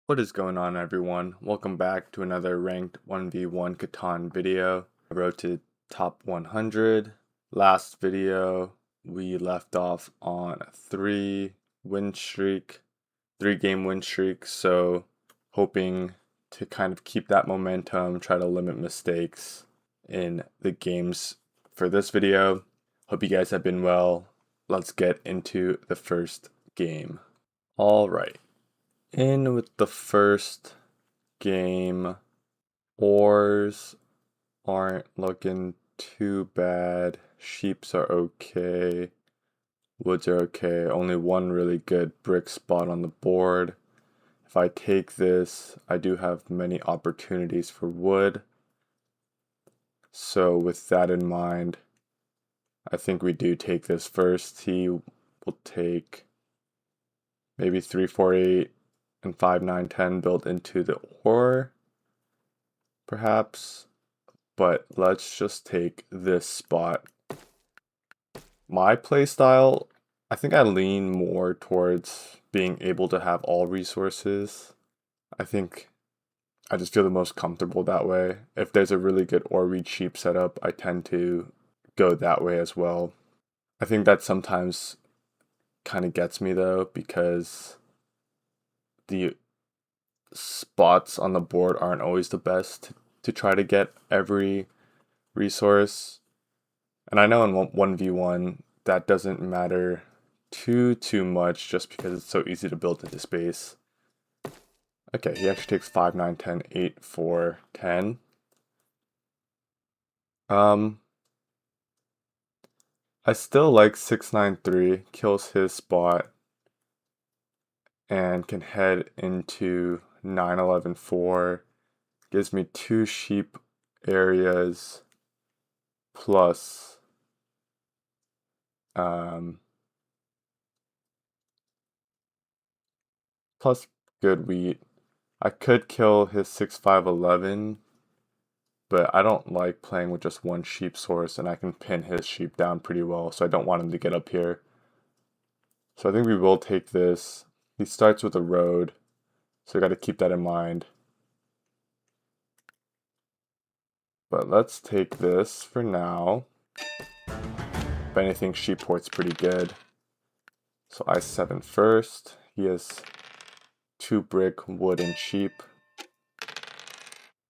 What is going on, everyone? Welcome back to another ranked 1v1 Catan video. I wrote to top 100. Last video, we left off on a 3-game win streak, so hoping to kind of keep that momentum, try to limit mistakes in the games for this video. Hope you guys have been well. Let's get into the first game. All right. In with the first game, ores aren't looking too bad. Sheeps are okay. Woods are okay. Only one really good brick spot on the board. If I take this, I do have many opportunities for wood. So with that in mind, I think we do take this first. He will take maybe 3, 4, 8 and 5, 9, 10 built into the ore, perhaps. But let's just take this spot. My playstyle, I think I lean more towards being able to have all resources. I think I just feel the most comfortable that way. If there's a really good ore read sheep setup, I tend to go that way as well. I think that sometimes kind of gets me though, because the spots on the board aren't always the best to try to get every resource. And I know in 1v1 that doesn't matter too much just because it's so easy to build into space. Okay, he actually takes 5, 9, 10, 8, 4, 10. I still like 6, 9, 3, kills his spot and can head into 9, 11, 4. Gives me 2 sheep areas plus plus good wheat. I could kill his 6, 5, 11, but I don't like playing with just one sheep source, and I can pin his sheep down pretty well, so I don't want him to get up here. So I think we will take this. He starts with a road, so I got to keep that in mind. But let's take this for now. If anything, sheep port's pretty good. So I7 first. He has 2 brick, wood, and sheep.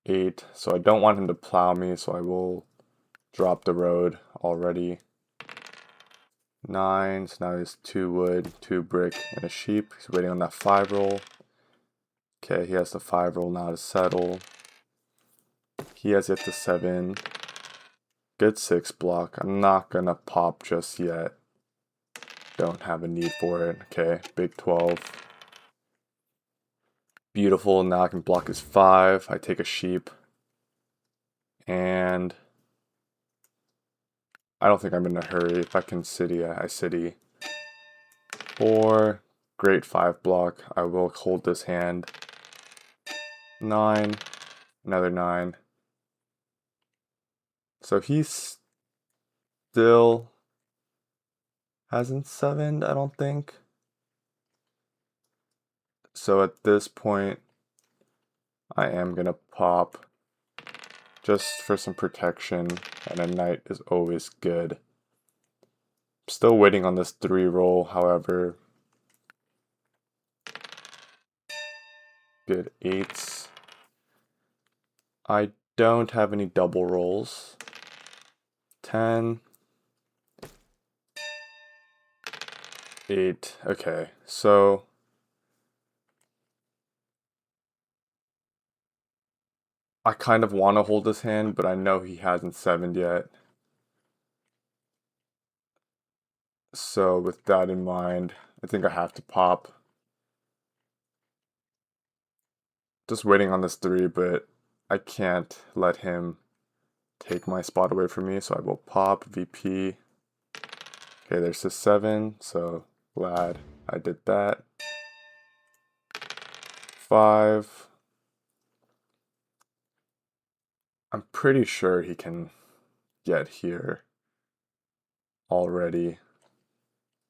8. So I don't want him to plow me, so I will drop the road already. 9. So now he has 2 wood, 2 brick, and a sheep. He's waiting on that 5 roll. Okay, he has the 5 roll now to settle. He has it to 7. Good 6 block. I'm not gonna pop just yet. Don't have a need for it. Okay, big 12. Beautiful. Now I can block his 5. I take a sheep. And I don't think I'm in a hurry. If I can city, I city. 4. Great 5 block. I will hold this hand. 9. Another 9. So he still hasn't 7'd, I don't think. So at this point, I am gonna pop just for some protection, and a knight is always good. Still waiting on this 3 roll, however. Good 8s. I don't have any double rolls. 10. 8. Okay, so I kind of want to hold his hand, but I know he hasn't 7'd yet. So with that in mind, I think I have to pop. Just waiting on this 3, but I can't let him take my spot away from me, so I will pop VP. Okay, there's the 7, so glad I did that. 5. I'm pretty sure he can get here already.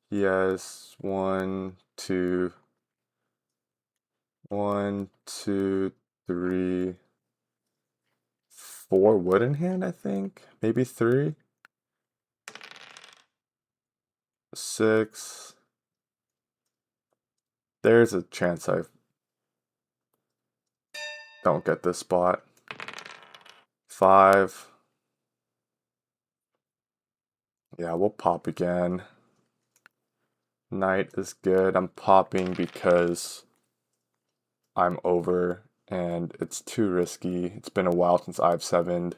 He has 1, 2, 1, 2, 3, 4 wood in hand, I think. Maybe 3. 6. There's a chance I don't get this spot. 5. Yeah, we'll pop again. Knight is good. I'm popping because I'm over and it's too risky. It's been a while since I've 7'd.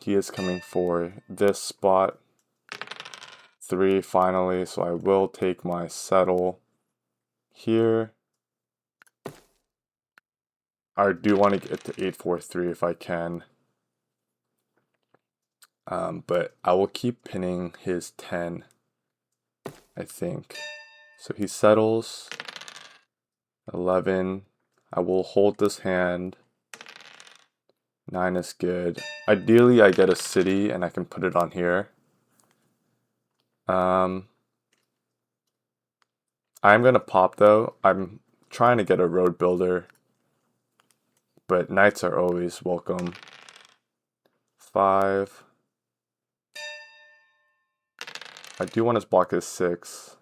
He is coming for this spot. 3 finally, so I will take my settle here. I do want to get to 8-4-3 if I can. But I will keep pinning his 10, I think. So he settles. 11. I will hold this hand. 9 is good. Ideally, I get a city and I can put it on here. I'm going to pop though. I'm trying to get a road builder, but knights are always welcome. 5. I do want to block his 6.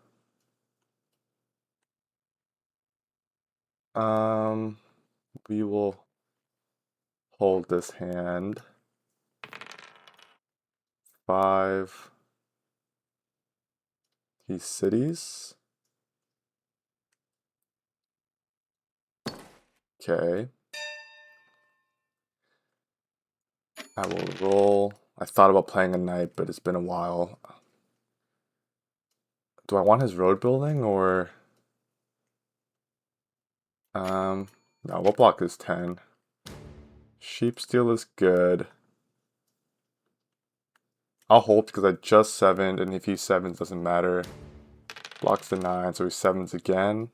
We will hold this hand. 5. He cities. Okay. I will roll. I thought about playing a knight, but it's been a while. Do I want his road building or... No, we'll block his 10. Sheep steal is good. I'll hold because I just 7'd, and if he 7's doesn't matter. Blocks the 9, so he 7's again.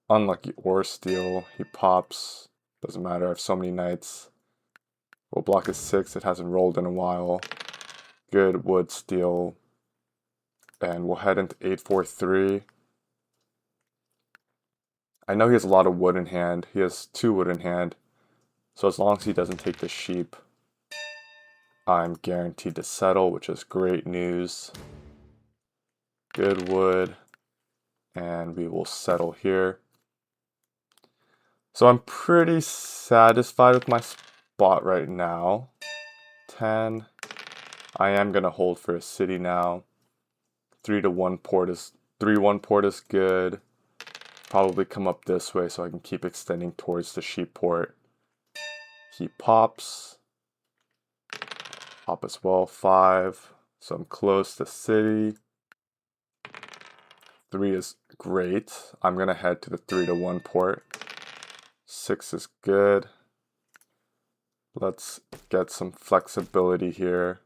Unlucky ore steal. He pops. Doesn't matter, I have so many knights. We'll block his 6, it hasn't rolled in a while. Good wood steal. And we'll head into 8-4-3. I know he has a lot of wood in hand. He has 2 wood in hand. So as long as he doesn't take the sheep, I'm guaranteed to settle, which is great news. Good wood. And we will settle here. So I'm pretty satisfied with my spot right now. 10. I am going to hold for a city now. 3-1 port is 3-1 port is good. Probably come up this way so I can keep extending towards the sheep port. He pops. Pop as well. 5. So I'm close to city. 3 is great. I'm going to head to the 3-1 port. 6 is good. Let's get some flexibility here.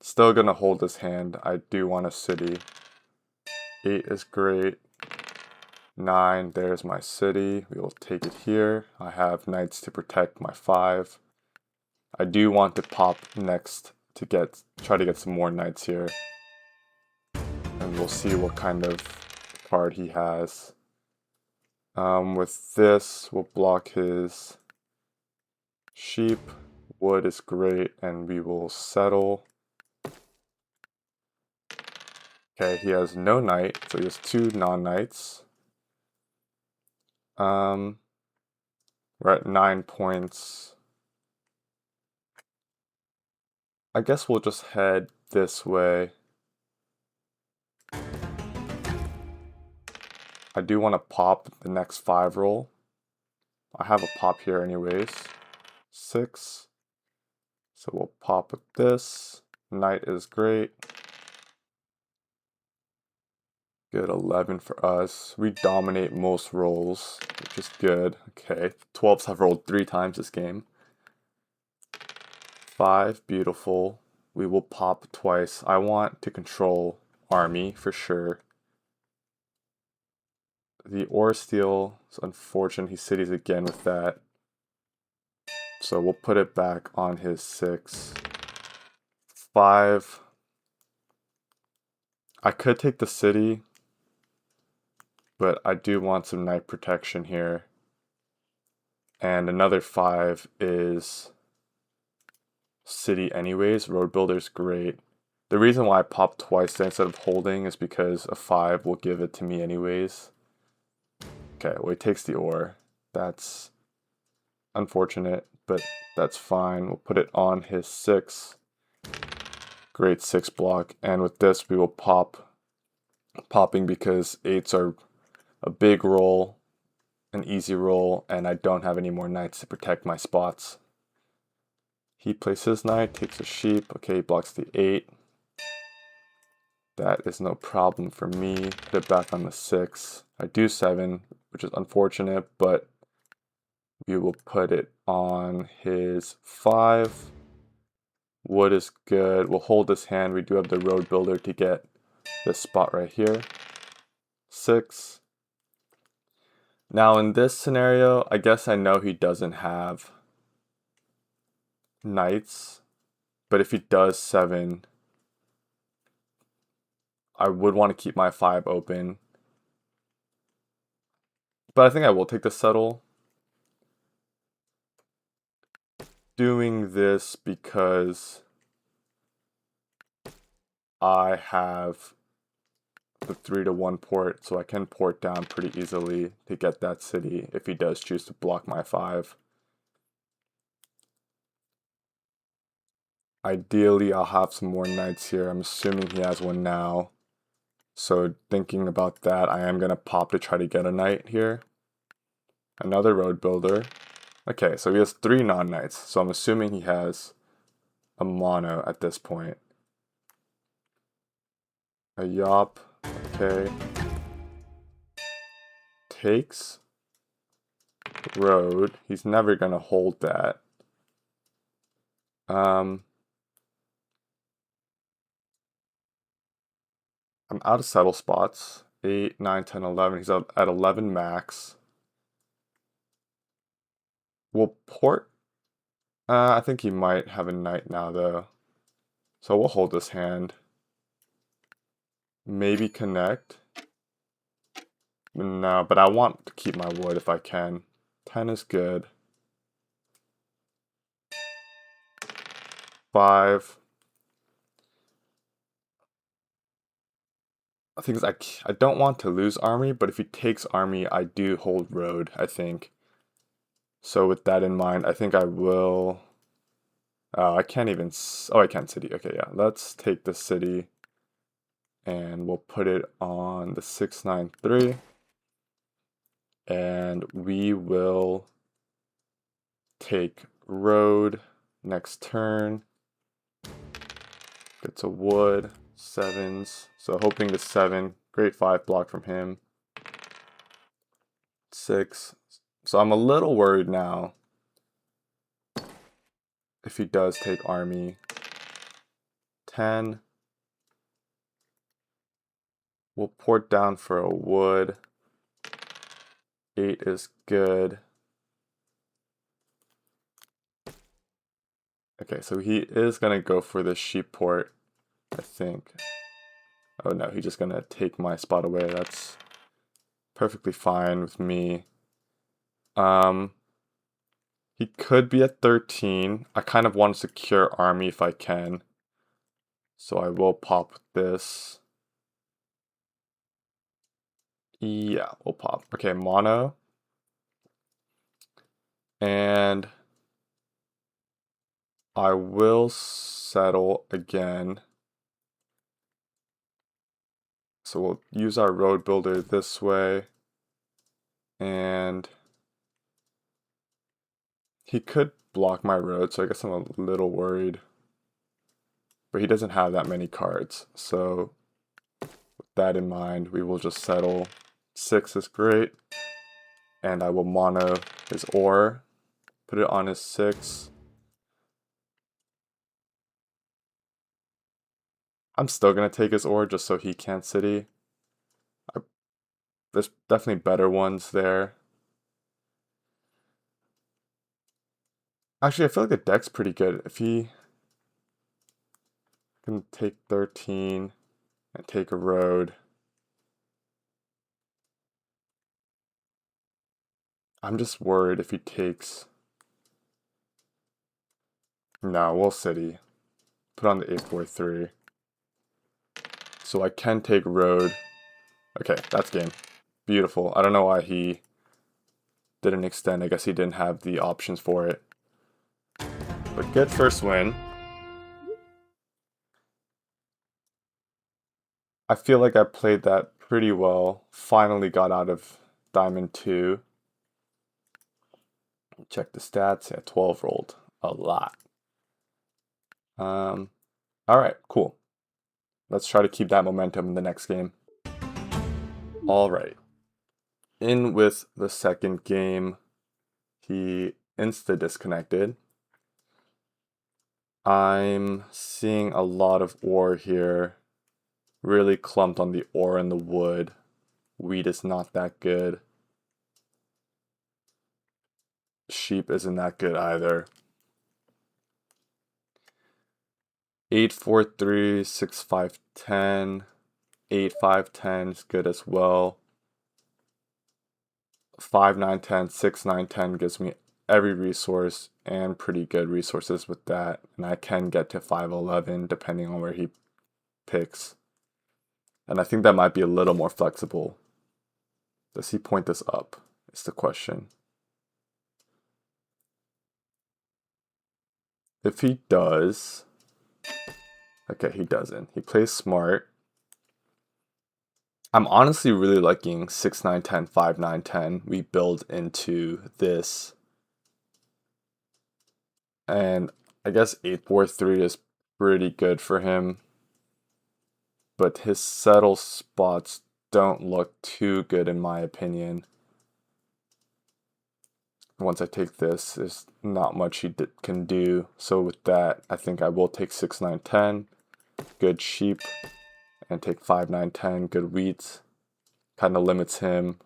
Still going to hold this hand. I do want a city. 8 is great. 9, there's my city. We will take it here. I have knights to protect my 5. I do want to pop next to try to get some more knights here. And we'll see what kind of card he has. With this, we'll block his sheep. Wood is great, and we will settle. Okay, he has no knight, so he has 2 non-knights. We're at 9 points. I guess we'll just head this way. I do want to pop the next 5 roll. I have a pop here anyways. 6. So we'll pop with this. Knight is great. Good 11 for us. We dominate most rolls, which is good. Okay, 12s have rolled 3 times this game. 5, beautiful. We will pop twice. I want to control army for sure. The ore steal is unfortunate. He cities again with that. So we'll put it back on his 6. 5. I could take the city. but I do want some knight protection here. And another 5 is city anyways. Road builder's great. The reason why I popped twice there instead of holding is because a 5 will give it to me anyways. Okay, well he takes the ore. That's unfortunate, but that's fine. We'll put it on his 6. Great 6 block. And with this we will popping because 8s are a big roll, an easy roll, and I don't have any more knights to protect my spots. He plays his knight, takes a sheep. Okay, he blocks the 8. That is no problem for me. Put it back on the 6. I do 7, which is unfortunate, but we will put it on his 5. Wood is good. We'll hold this hand. We do have the road builder to get this spot right here. 6. Now in this scenario, I guess I know he doesn't have knights, but if he does 7, I would want to keep my 5 open. But I think I will take the settle. Doing this because I have the 3-to-1 port, so I can port down pretty easily to get that city if he does choose to block my 5. Ideally, I'll have some more knights here. I'm assuming he has one now. So thinking about that, I am going to pop to try to get a knight here. Another road builder. Okay, so he has 3 non-knights. So I'm assuming he has a mono at this point. A yop. Okay. Takes road. He's never going to hold that. I'm out of settle spots. 8, 9, 10, 11. He's at 11 max. We'll port. I think he might have a knight now, though. So we'll hold this hand. Maybe connect. No, but I want to keep my wood if I can. 10 is good. 5. I think I don't want to lose army, but if he takes army, I do hold road, I think. So with that in mind, I think I will... I can't even... Oh, I can city. Okay, yeah. Let's take the city. And we'll put it on the 693. And we will take road next turn. Gets a wood. 7s. So hoping to 7. Great 5 block from him. 6. So I'm a little worried now if he does take army. 10. We'll port down for a wood. 8 is good. Okay, so he is going to go for the sheep port, I think. Oh no, he's just going to take my spot away. That's perfectly fine with me. He could be at 13. I kind of want to secure army if I can. So I will pop this. Yeah, we'll pop. Okay, mono. And I will settle again. So we'll use our road builder this way. And he could block my road, so I guess I'm a little worried. But he doesn't have that many cards. So with that in mind, we will just settle. 6 is great. And I will mono his ore. Put it on his 6. I'm still going to take his ore just so he can't city. There's definitely better ones there. Actually, I feel like the deck's pretty good. If he can take 13 and take a road. I'm just worried if he takes... No, we'll city. Put on the 843. So I can take road. Okay, that's game. Beautiful. I don't know why he didn't extend. I guess he didn't have the options for it. But good first win. I feel like I played that pretty well. Finally got out of Diamond 2. Check the stats. Yeah, 12 rolled. A lot. Alright, cool. Let's try to keep that momentum in the next game. Alright. In with the second game. He insta-disconnected. I'm seeing a lot of ore here. Really clumped on the ore and the wood. Wheat is not that good. Sheep isn't that good either. 8, 4, 3, 6, 5, 10. 8, 5, 10 is good as well. 5, 9, 10, 6, 9, 10 gives me every resource and pretty good resources with that. And I can get to 5, 11 depending on where he picks. And I think that might be a little more flexible. Does he point this up? Is the question. If he does... Okay, he doesn't. He plays smart. I'm honestly really liking 6, 9, 10, 5, 9, 10. We build into this. And I guess 8, 4, 3 is pretty good for him. But his settle spots don't look too good in my opinion. Once I take this, there's not much he can do. So with that, I think I will take 6, 9, 10. Good sheep. And take 5, 9, 10. Good wheat. Kind of limits him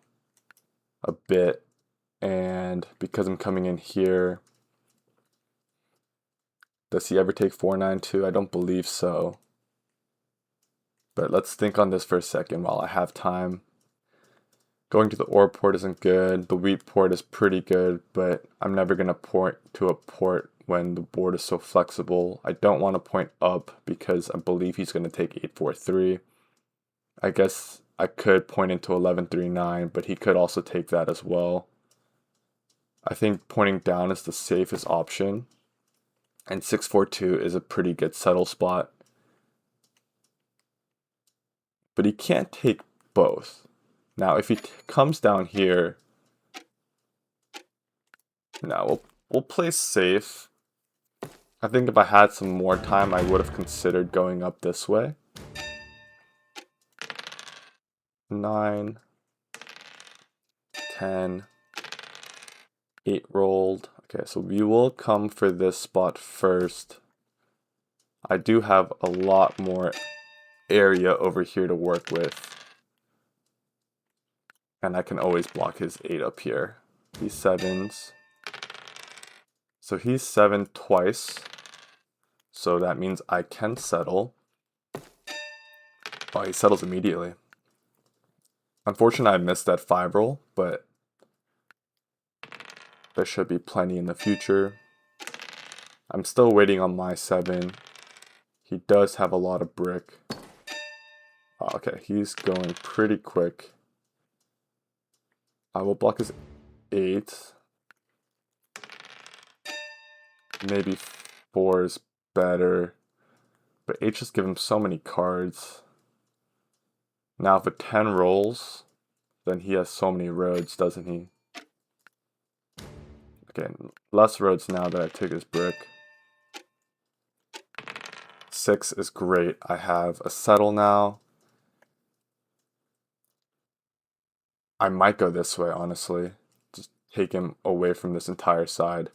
a bit. And because I'm coming in here, does he ever take 4, 9, 2? I don't believe so. But let's think on this for a second while I have time. Going to the ore port isn't good. The wheat port is pretty good, but I'm never going to point to a port when the board is so flexible. I don't want to point up because I believe he's going to take 8, 4, 3. I guess I could point into 11, 3, 9, but he could also take that as well. I think pointing down is the safest option. And 6, 4, 2 is a pretty good settle spot. But he can't take both. Now, if he comes down here, now we'll play safe. I think if I had some more time, I would have considered going up this way. 9, 10, 8 rolled. Okay, so we will come for this spot first. I do have a lot more area over here to work with. And I can always block his 8 up here. He's 7s. So he's 7 twice. So that means I can settle. Oh, he settles immediately. Unfortunately, I missed that 5 roll, but there should be plenty in the future. I'm still waiting on my 7. He does have a lot of brick. Oh, okay, he's going pretty quick. I will block his 8. Maybe 4 is better. But 8 just give him so many cards. Now if a 10 rolls, then he has so many roads, doesn't he? Okay, less roads now that I took his brick. 6 is great. I have a settle now. I might go this way, honestly. Just take him away from this entire side.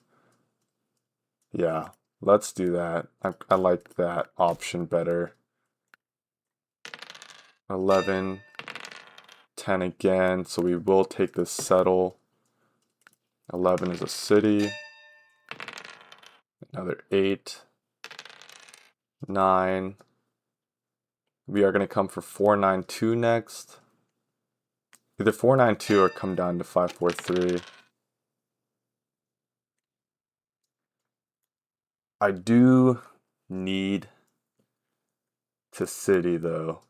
Yeah, let's do that. I like that option better. 11, 10 again, so we will take this settle. 11 is a city. Another 8. 9. We are going to come for 4, 9, 2 next. Either 4, 9, 2 or come down to 5, 4, 3. I do need to city though.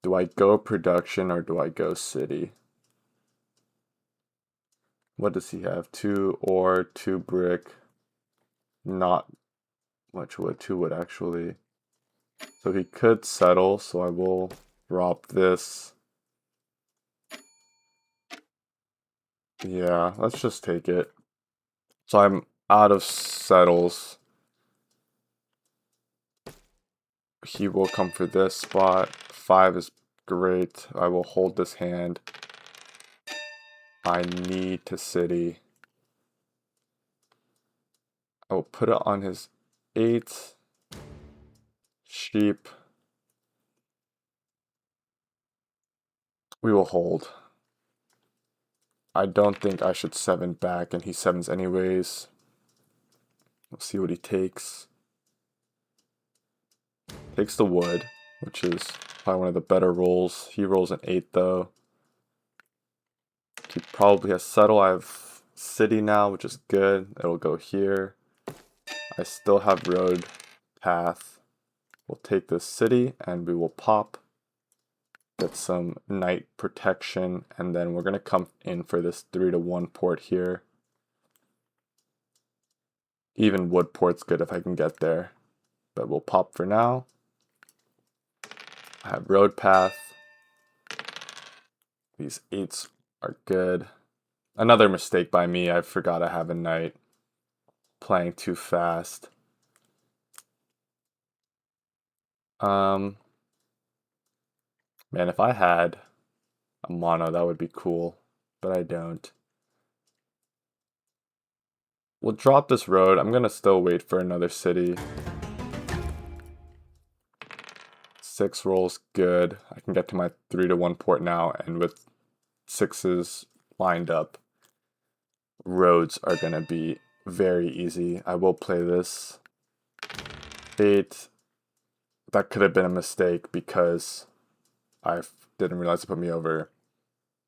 Do I go production or do I go city? What does he have? 2 ore, 2 brick. Not much wood, 2 wood actually. So he could settle, so I will drop this. Yeah, let's just take it. So I'm out of settles. He will come for this spot. 5 is great. I will hold this hand. I need to city. I will put it on his 8. Sheep. We will hold. I don't think I should 7 back, and he 7s anyways. We'll see what he takes. Takes the wood, which is probably one of the better rolls. He rolls an 8 though. He probably has settle. I have city now, which is good. It'll go here. I still have road path. We'll take this city and we will pop. Get some knight protection, and then we're gonna come in for this 3-1 port here. Even wood port's good if I can get there, but we'll pop for now. I have road path. These 8s are good. Another mistake by me. I forgot I have a knight. Playing too fast. Man, if I had a mono, that would be cool, but I don't. We'll drop this road. I'm gonna still wait for another city. 6 rolls good. I can get to my 3-1 port now, and with 6s lined up, roads are gonna be very easy. I will play this. 8. That could have been a mistake because I didn't realize to put me over.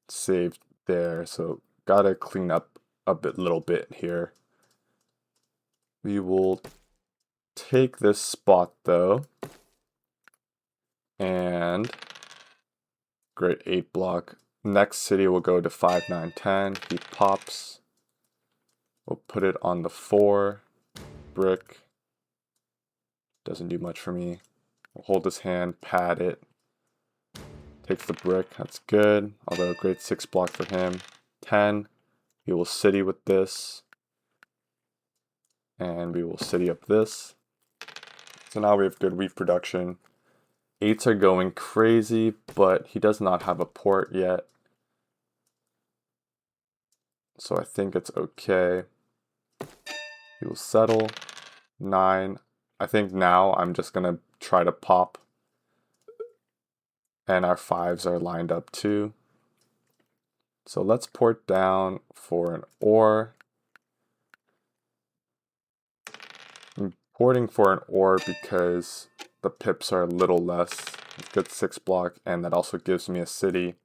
Saved there, so gotta clean up a little bit here. We will take this spot though, and great 8 block. Next city will go to 5, 9, 10. He pops. We'll put it on the 4 brick. Doesn't do much for me. We'll hold his hand, pad it. Takes the brick, that's good. Although a great 6 block for him. 10. We will city with this. And we will city up this. So now we have good reproduction. 8s are going crazy, but he does not have a port yet. So I think it's okay. He will settle. 9. I think now I'm just gonna try to pop. And our 5s are lined up too. So let's port down for an ore. I'm porting for an ore because the pips are a little less. Good 6 block, and that also gives me a city.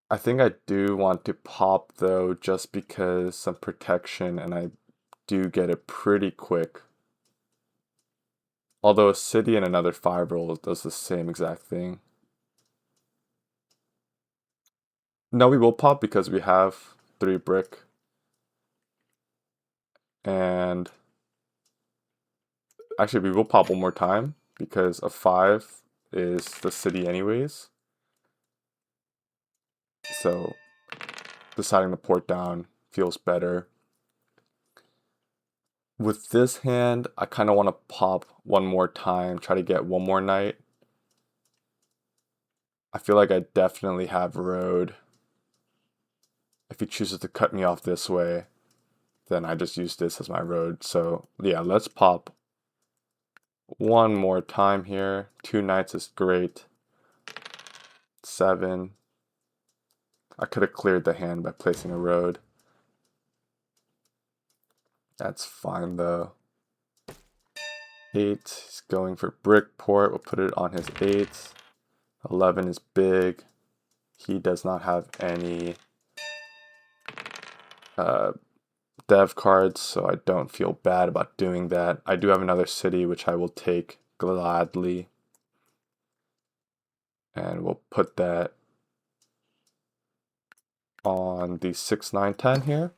I think I do want to pop though, just because some protection, and I do get it pretty quick. Although a city and another 5 roll does the same exact thing. No, we will pop because we have 3 brick. And actually we will pop one more time because a 5 is the city anyways. So deciding to port down feels better. With this hand, I kind of want to pop one more time, try to get one more knight. I feel like I definitely have road. If he chooses to cut me off this way, then I just use this as my road. So yeah, let's pop one more time here. 2 knights is great. 7. I could have cleared the hand by placing a road. That's fine though. 8 is going for brick port. We'll put it on his 8. 11 is big. He does not have any dev cards, so I don't feel bad about doing that. I do have another city, which I will take gladly. And we'll put that on the 6, 9, 10 here.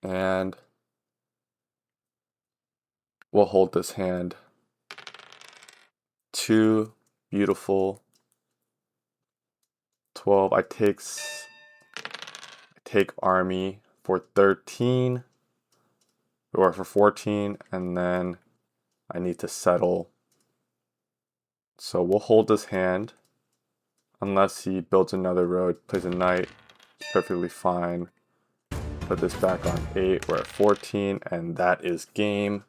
And we'll hold this hand. 2, beautiful. 12, I take army for 13, or for 14, and then I need to settle. So we'll hold this hand, unless he builds another road, plays a knight, perfectly fine. Put this back on 8, we're at 14, and that is game.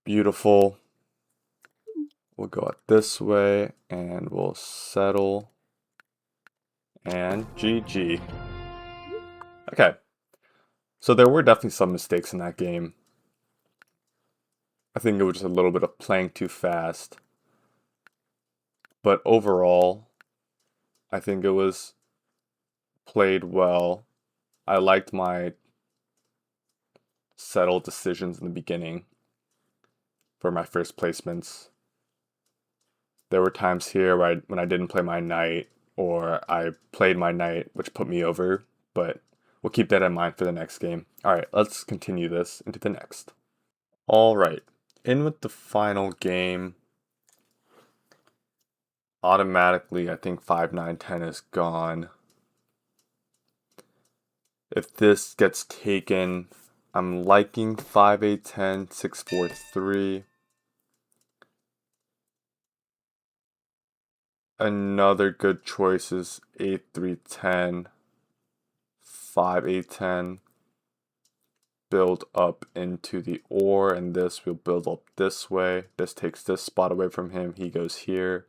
Beautiful. We'll go out this way, and we'll settle, and GG. Okay, so there were definitely some mistakes in that game. I think it was just a little bit of playing too fast. But overall, I think it was played well. I liked my settled decisions in the beginning for my first placements. There were times here where when I didn't play my knight, or I played my knight, which put me over, but we'll keep that in mind for the next game. Alright, let's continue this into the next. Alright, in with the final game. Automatically, I think 5, 9, 10 is gone. If this gets taken, I'm liking 5, 8, 10, 6, 4, 3. Another good choice is 8, 3, 10, 5, 8, 10. Build up into the ore, and this will build up this way. This takes this spot away from him. He goes here.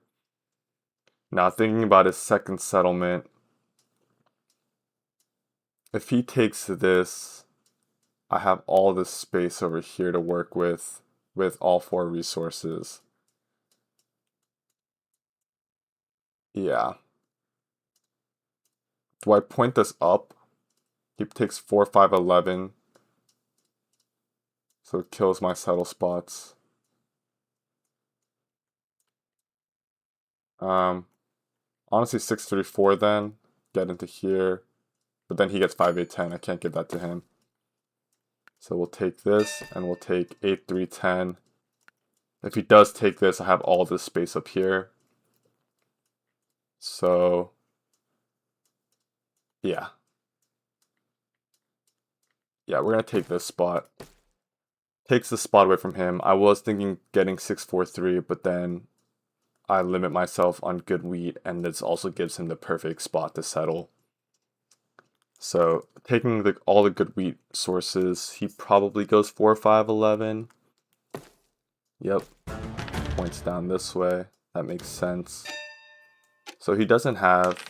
Now thinking about his second settlement, if he takes this, I have all this space over here to work with all 4 resources. Yeah. Do I point this up? He takes 4, 5, 11. So it kills my settle spots. Honestly 6, 3, 4 then. Get into here. But then he gets 5, 8, 10. I can't give that to him. So we'll take this, and we'll take 8, 3, 10. If he does take this, I have all this space up here. So, yeah. Yeah, we're going to take this spot. Takes the spot away from him. I was thinking getting 6, 4, 3, but then I limit myself on good wheat, and this also gives him the perfect spot to settle. So, taking all the good wheat sources, he probably goes 4, 5, 11. Yep. Points down this way. That makes sense. So he doesn't have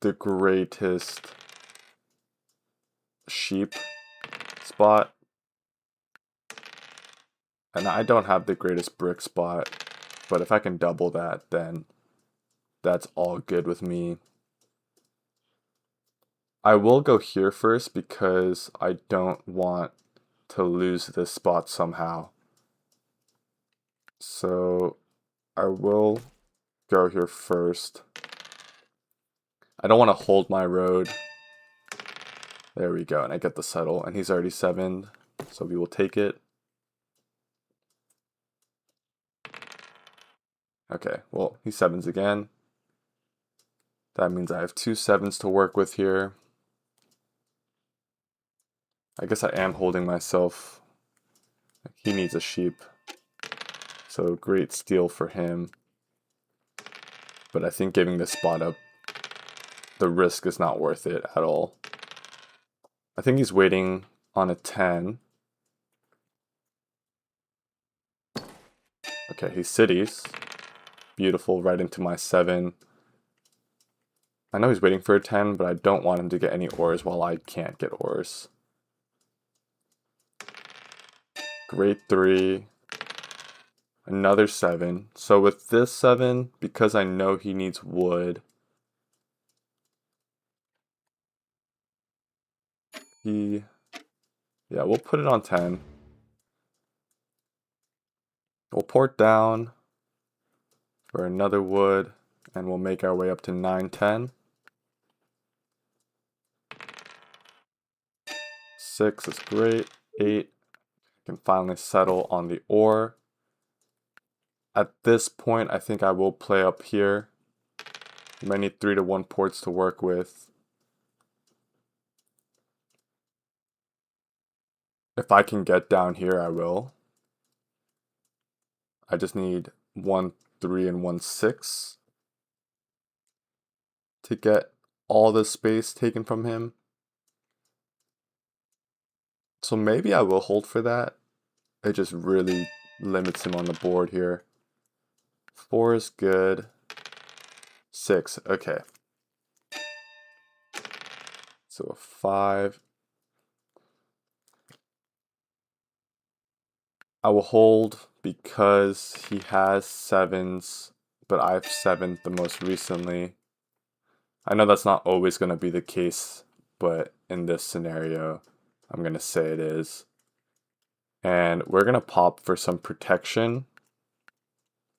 the greatest sheep spot. And I don't have the greatest brick spot. But if I can double that, then that's all good with me. I will go here first because I don't want to lose this spot somehow. So I will go here first. I don't want to hold my road. There we go, and I get the settle, and he's already 7'd, so we will take it. Okay, well, he 7s again. That means I have 2 7s to work with here. I guess I am holding myself. He needs a sheep. So great steal for him. But I think giving this spot up, the risk is not worth it at all. I think he's waiting on a 10. Okay, he cities. Beautiful, right into my 7. I know he's waiting for a 10, but I don't want him to get any ores while I can't get ores. Great 3. Another 7. So with this 7, because I know he needs wood, Yeah, we'll put it on 10. We'll port down for another wood, and we'll make our way up to 9, 10. 6 is great. 8 can finally settle on the ore. At this point, I think I will play up here. Many 3-to-1 ports to work with. If I can get down here, I will. I just need 1, 3, and 1, 6 to get all the space taken from him. So maybe I will hold for that. It just really limits him on the board here. 4 is good. 6, okay. So a 5. I will hold because he has 7s, but I've 7'd the most recently. I know that's not always going to be the case, but in this scenario, I'm going to say it is. And we're going to pop for some protection.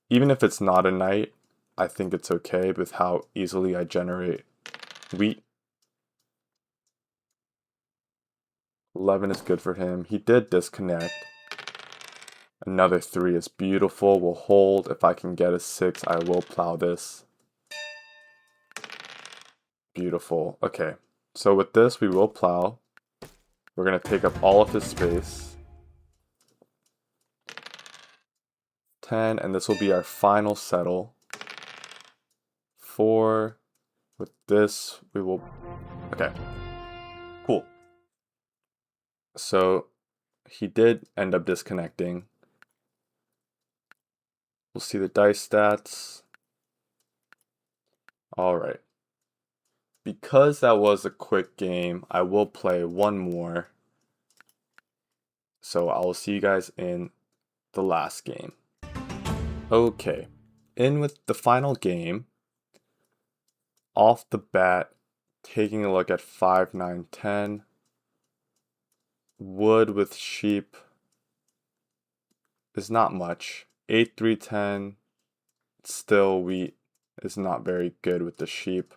Even if it's not a knight, I think it's okay with how easily I generate wheat. 11 is good for him. He did disconnect. Another 3 is beautiful. We'll hold. If I can get a 6, I will plow this. Beautiful. Okay. So with this, we will plow. We're going to take up all of his space. 10, and this will be our final settle. 4. With this, we will... Okay. Cool. So he did end up disconnecting. We'll see the dice stats. Alright. Because that was a quick game, I will play one more. So I will see you guys in the last game. Okay. In with the final game. Off the bat, taking a look at 5, 9, 10. Wood with sheep is not much. 8, 3, 10. Still, wheat is not very good with the sheep.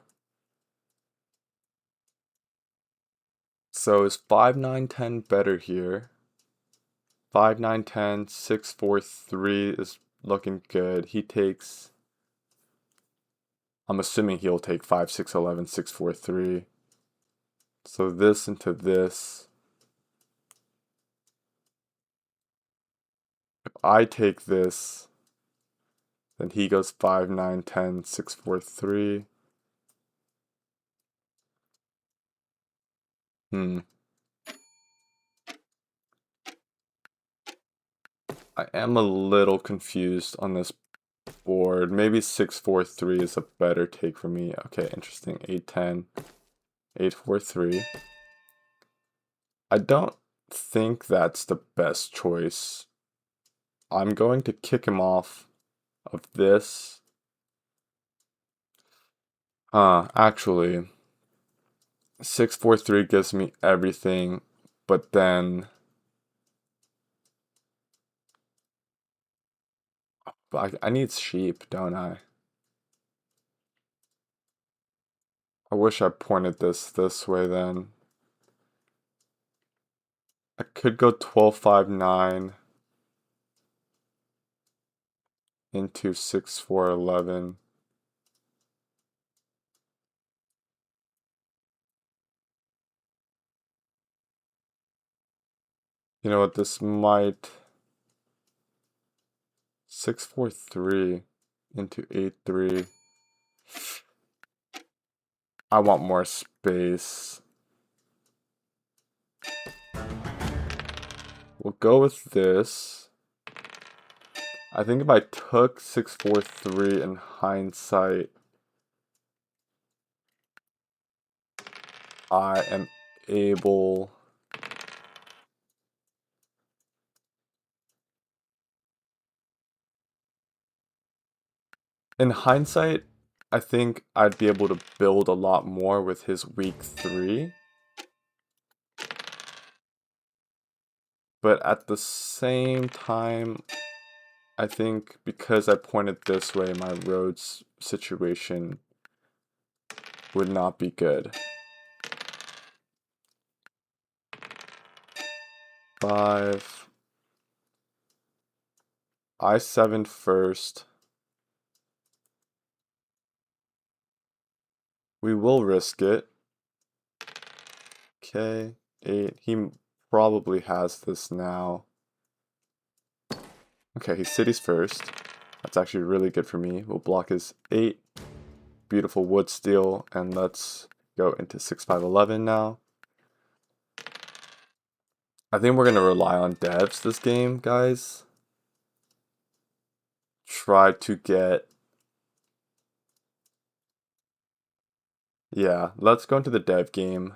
So is 5, 9, 10 better here? 5, 9, 10, 6, 4, 3 is looking good. He takes... I'm assuming he'll take 5, 6, 11, 6, 4, 3. So this into this. If I take this, then he goes 5, 9, 10, 6, 4, 3. I am a little confused on this board. Maybe 6, 4, 3 is a better take for me. Okay, interesting. 8, 10, 8, 4, 3. I don't think that's the best choice. I'm going to kick him off of this. Actually, 6, 4, 3 gives me everything, but then I need sheep, don't I? I wish I pointed this way then. I could go 12, 5, 9 into 6, 4, 11. You know what, this might... 6, 4, 3 into 8, 3. I want more space. We'll go with this. I think if I took 6, 4, 3 in hindsight, I am able... In hindsight, I think I'd be able to build a lot more with his weak 3. But at the same time, I think because I pointed this way, my roads situation would not be good. 5. I7 first. We will risk it. Okay, 8. He probably has this now. Okay, he cities first. That's actually really good for me. We'll block his 8. Beautiful wood steel, and let's go into 6-5-11 now. I think we're gonna rely on devs this game, guys. Try to get... Yeah, let's go into the dev game.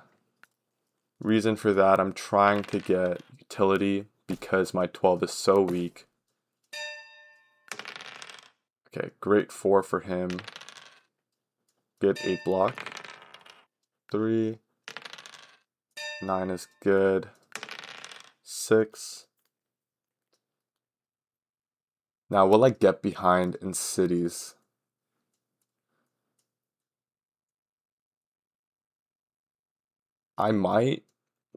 Reason for that, I'm trying to get utility because my 12 is so weak. Okay, great 4 for him. Get 8 block. 3. 9 is good. 6. Now, will I get behind in cities? I might,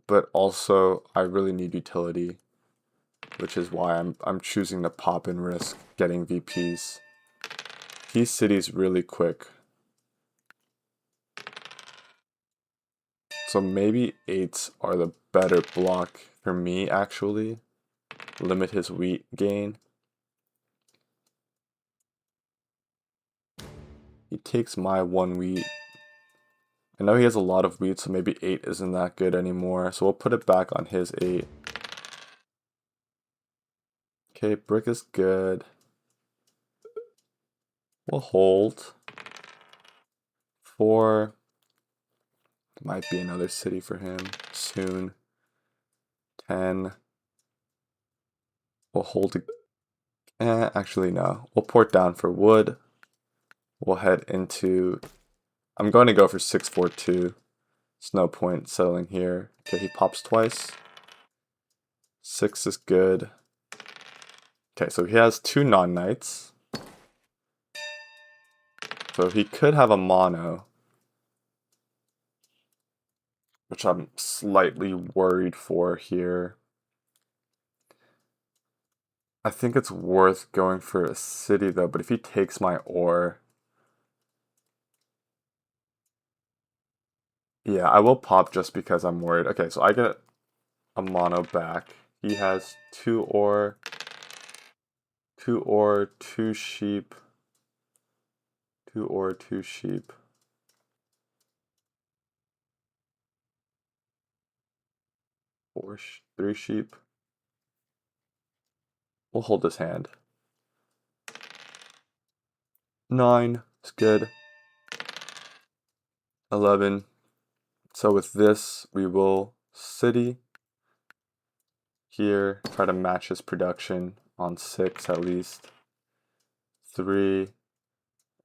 but also I really need utility, which is why I'm choosing to pop and risk getting VPs. These cities really quick. So maybe 8s are the better block for me, actually. Limit his wheat gain. He takes my 1 wheat. I know he has a lot of wheat, so maybe 8 isn't that good anymore. So we'll put it back on his 8. Okay, brick is good. We'll hold. 4. Might be another city for him soon. 10. We'll hold. Actually, no. We'll port down for wood. We'll head into... I'm going to go for 6-4-2. There's no point settling here. Okay, he pops twice. 6 is good. Okay, so he has 2 non-knights. So he could have a mono, which I'm slightly worried for here. I think it's worth going for a city though, but if he takes my ore... Yeah, I will pop just because I'm worried. Okay, so I get a mono back. He has 2 ore, 2 ore, 2 sheep, 2 ore, 2 sheep. 3 sheep. We'll hold this hand. 9 is good. 11. So with this, we will city here, try to match his production on 6 at least. 3.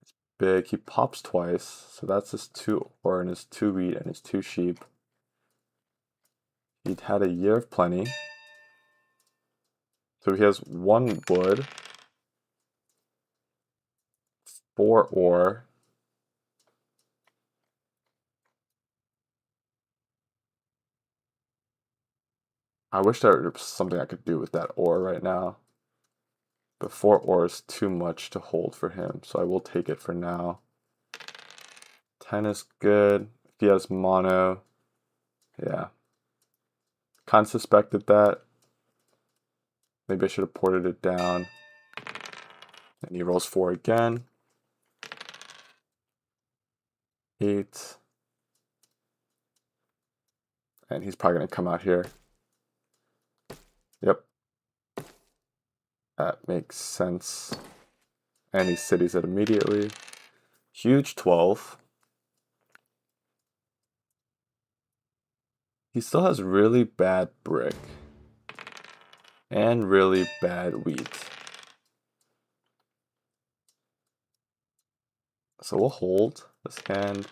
It's big. He pops twice, so that's his 2 ore and his 2 wheat and his 2 sheep. He'd had a year of plenty. So he has 1 wood, 4 ore. I wish there was something I could do with that ore right now. But 4 ore is too much to hold for him, so I will take it for now. 10 is good. If he has mono, yeah. Kind of suspected that. Maybe I should have ported it down. And he rolls 4 again. 8. And he's probably going to come out here. Yep. That makes sense. And he cities it immediately. Huge 12. He still has really bad brick. And really bad wheat. So we'll hold this hand.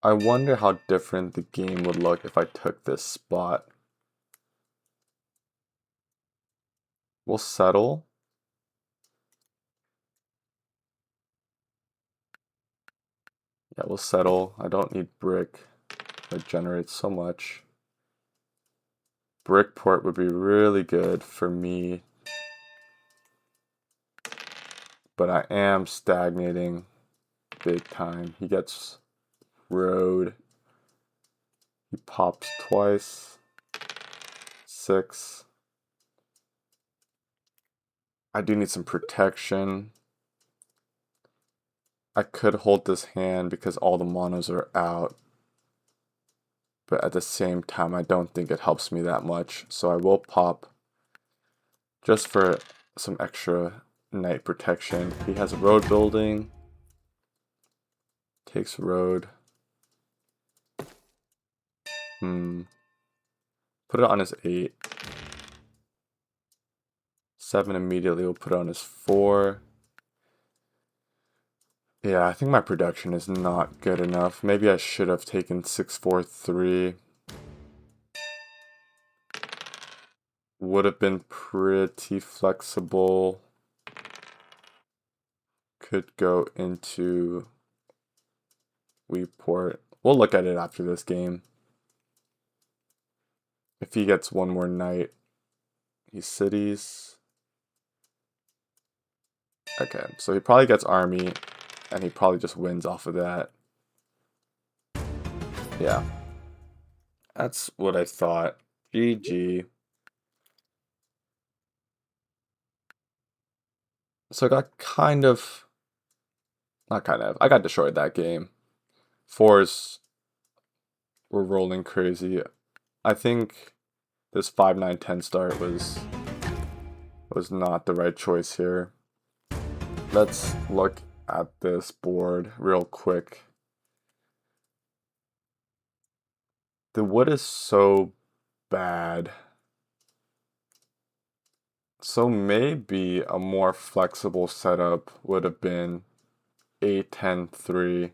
I wonder how different the game would look if I took this spot. We'll settle. Yeah, we'll settle. I don't need brick. It generates so much. Brickport would be really good for me, but I am stagnating big time. He gets road. He pops twice. 6. I do need some protection. I could hold this hand because all the monos are out. But at the same time, I don't think it helps me that much. So I will pop just for some extra knight protection. He has road building. Takes road. Put it on his 8. 7 immediately. We'll put it on his 4. Yeah, I think my production is not good enough. Maybe I should have taken 6, 4, 3. Would have been pretty flexible. Could go into Weeport. We'll look at it after this game. If he gets one more knight, he cities. Okay, so he probably gets army, and he probably just wins off of that. Yeah. That's what I thought. GG. So I got I got destroyed that game. 4s were rolling crazy. I think this 5-9-10 start was not the right choice here. Let's look at this board real quick. The wood is so bad. So maybe a more flexible setup would have been 8-10-3.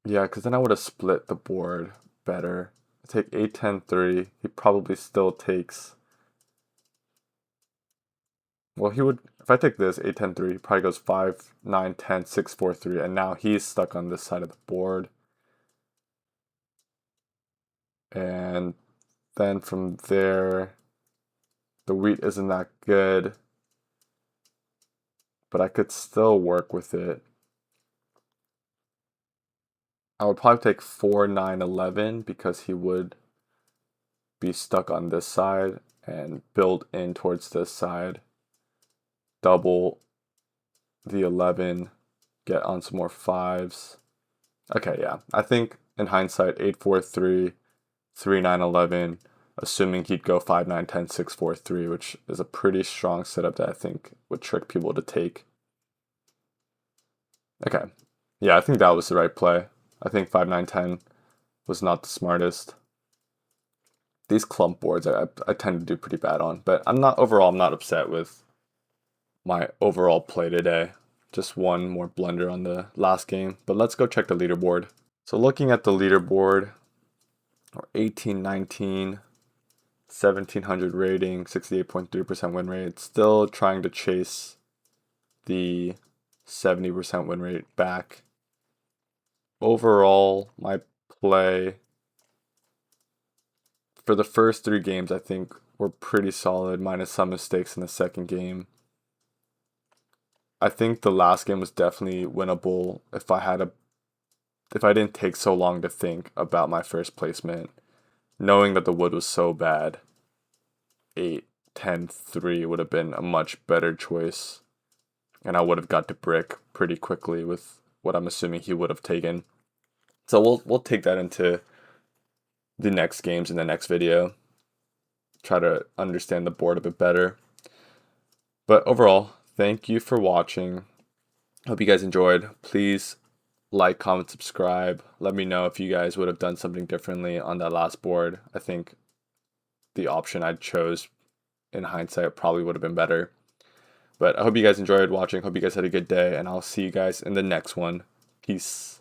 Yeah, because then I would have split the board better. Take 8-10-3. He probably still takes. Well, he would. If I take this 8-10-3, he probably goes 5-9-10, 6-4-3, and now he's stuck on this side of the board. And then from there, the wheat isn't that good, but I could still work with it. I would probably take 4-9-11 because he would be stuck on this side and build in towards this side. Double the 11, get on some more 5s. Okay, yeah. I think in hindsight, 8-4-3, 3-9-11, assuming he'd go 5-9-10, 6-4-3, which is a pretty strong setup that I think would trick people to take. Okay. Yeah, I think that was the right play. I think 5-9-10 was not the smartest. These clump boards I tend to do pretty bad on, but I'm not upset with my overall play today. Just one more blunder on the last game, but let's go check the leaderboard. So looking at the leaderboard, 18-19, 1700 rating, 68.3% win rate. Still trying to chase the 70% win rate back. Overall, my play for the first 3 games I think were pretty solid, minus some mistakes in the second game. I think the last game was definitely winnable if I didn't take so long to think about my first placement, knowing that the wood was so bad. 8-10-3 would have been a much better choice, and I would have got to brick pretty quickly with what I'm assuming he would have taken. So we'll take that into the next games in the next video. Try to understand the board a bit better. But overall, thank you for watching. Hope you guys enjoyed. Please like, comment, subscribe. Let me know if you guys would have done something differently on that last board. I think the option I chose in hindsight probably would have been better. But I hope you guys enjoyed watching. Hope you guys had a good day, and I'll see you guys in the next one. Peace.